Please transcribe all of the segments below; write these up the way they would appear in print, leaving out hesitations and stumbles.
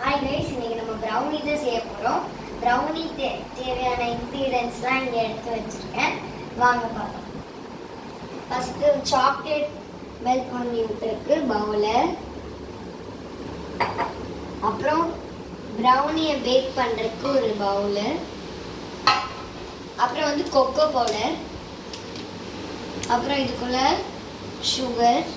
Hi guys, இன்னைக்கு நம்ம brownie தான் செய்ய போகிறோம். ப்ரௌனி தேவையான இன்க்ரீடியன்ஸ்லாம் இங்கே எடுத்து வச்சுருக்கேன். வாங்க பார்க்கலாம். ஃபஸ்ட்டு சாக்லேட் மெல்ட் பண்ணி விட்டுருக்கு பவுலில். அப்புறம் ப்ரௌனியை பேக் பண்ணுறதுக்கு ஒரு பவுலு. அப்புறம் வந்து கொக்கோ பவுடர். அப்புறம் இதுக்குள்ள சுகர்.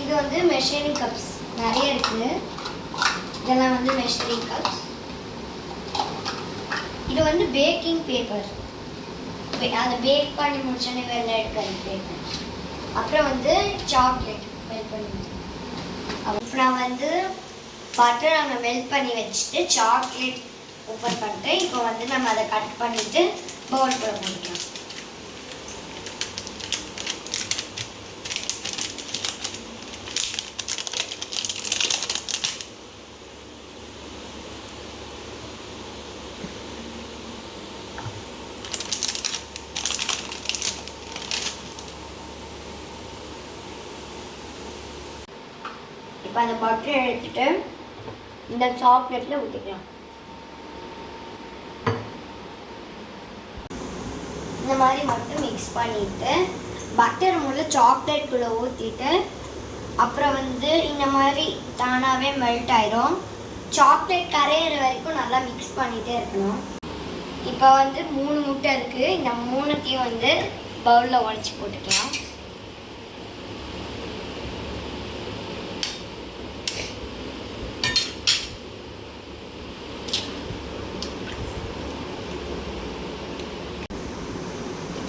இது வந்து மெஷரிங் கப்ஸ் நிறைய இருக்குது. இதெல்லாம் வந்து மெஷரிங் கப்ஸ். இது வந்து பேக்கிங் பேப்பர், அதை பேக் பண்ணி முடிச்சோன்னே வெளில எடுக்கிறது பேப்பர். அப்புறம் வந்து சாக்லேட் மெல்ட் பண்ணி. அப்புறம் நான் வந்து பட்டர் அங்கே மெல்ட் பண்ணி வச்சுட்டு சாக்லேட் ஓப்பன் பண்ணிட்டேன். இப்போ வந்து நம்ம அதை கட் பண்ணிவிட்டு பவுல் கூட போட்டுக்கலாம். இப்போ அந்த பட்டரை எடுத்துட்டு இந்த சாக்லேட்டில் ஊற்றிக்கலாம். இந்த மாதிரி மட்டும் மிக்ஸ் பண்ணிவிட்டு பட்டர் முதல்ல சாக்லேட்டுக்குள்ளே ஊற்றிட்டு அப்புறம் வந்து இந்த மாதிரி தானாகவே மெல்ட் ஆயிரும். சாக்லேட் கரையிற வரைக்கும் நல்லா மிக்ஸ் பண்ணிகிட்டே இருக்கணும். இப்போ வந்து 3 முட்டை இருக்குது. இந்த 3த்தையும் வந்து பவுலில் உடச்சி போட்டுக்கலாம்.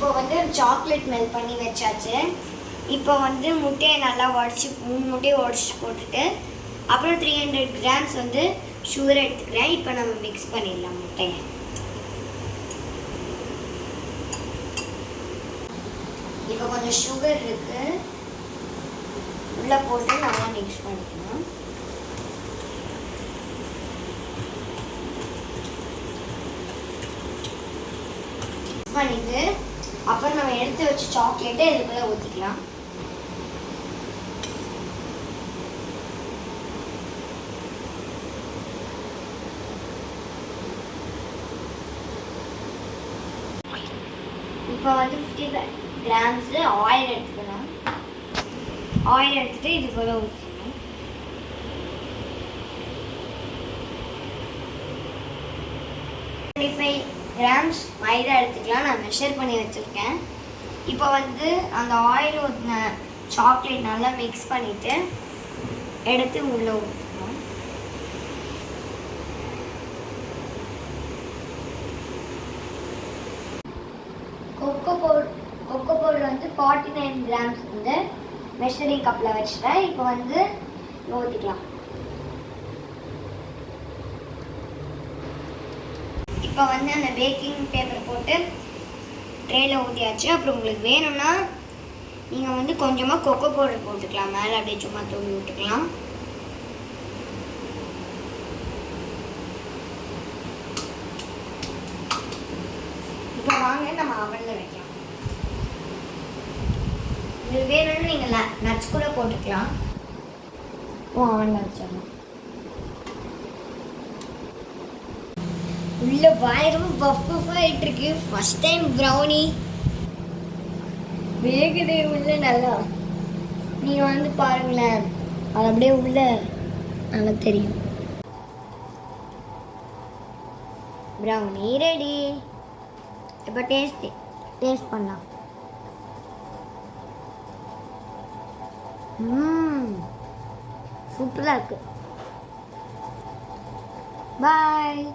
இப்போ வந்து சாக்லேட் மெல்ட் பண்ணி வச்சாச்சு. இப்போ வந்து முட்டையை நல்லா உடச்சி 3 முட்டையை உடச்சி போட்டுட்டு அப்புறம் 300 கிராம்ஸ் வந்து சுகர் எடுத்துக்கிறேன். இப்போ நம்ம மிக்ஸ் பண்ணிடலாம் முட்டையை. இப்போ கொஞ்சம் சுகர் இருக்கு, உள்ளே போட்டு நல்லா மிக்ஸ் பண்ணிக்கணும். மிக்ஸ் பண்ணிட்டு அப்புறம் நம்ம எடுத்து வச்ச சாக்லேட்டை இதுக்குள்ள ஊற்றிக்கலாம். இப்போ வந்து 50 கிராம்ஸ் ஆயில் எடுத்துக்கணும். ஆயில் எடுத்துட்டு இதுக்குள்ள ஊற்றிக்கணும். கிராம்ஸ் மைதா எடுத்துக்கலாம். நான் மெஷர் பண்ணி வச்சுருக்கேன். இப்போ வந்து அந்த ஆயில் ஊற்றின சாக்லேட் நல்லா மிக்ஸ் பண்ணிவிட்டு எடுத்து உள்ளே ஊற்றணும். கொக்கோ பவுடர் வந்து 49 கிராம்ஸ் வந்து மெஷரிங் கப்பில் வச்சுட்டேன். இப்போ வந்து ஊற்றிக்கலாம். இப்போ வந்து அந்த பேக்கிங் பேப்பர் போட்டு ட்ரேயில் ஊற்றியாச்சு. அப்புறம் உங்களுக்கு வேணும்னா நீங்கள் வந்து கொஞ்சமாக கொக்கோ பவுடர் போட்டுக்கலாம். மேலே அப்படியே சும்மா தூவி விட்டுக்கலாம். இப்போ வாங்க நம்ம அவனில் வைக்கலாம். இது வேணும்னு நீங்கள் நட்ஸ் கூட போட்டுக்கலாம். அவனில் வச்சிடலாம். உள்ள பயங்கரமா பஃப் ஆயிட்டு இருக்கு. ஃபர்ஸ்ட் டைம் ப்ரௌனி வேகுதே உள்ள நல்லா. நீங்க வந்து பாருங்களேன், அது அப்படியே உள்ள நல்லா தெரியும். Brownie ready. இப்போ டேஸ்ட் பண்ணலாம். சூப்பராக இருக்கு. பாய்.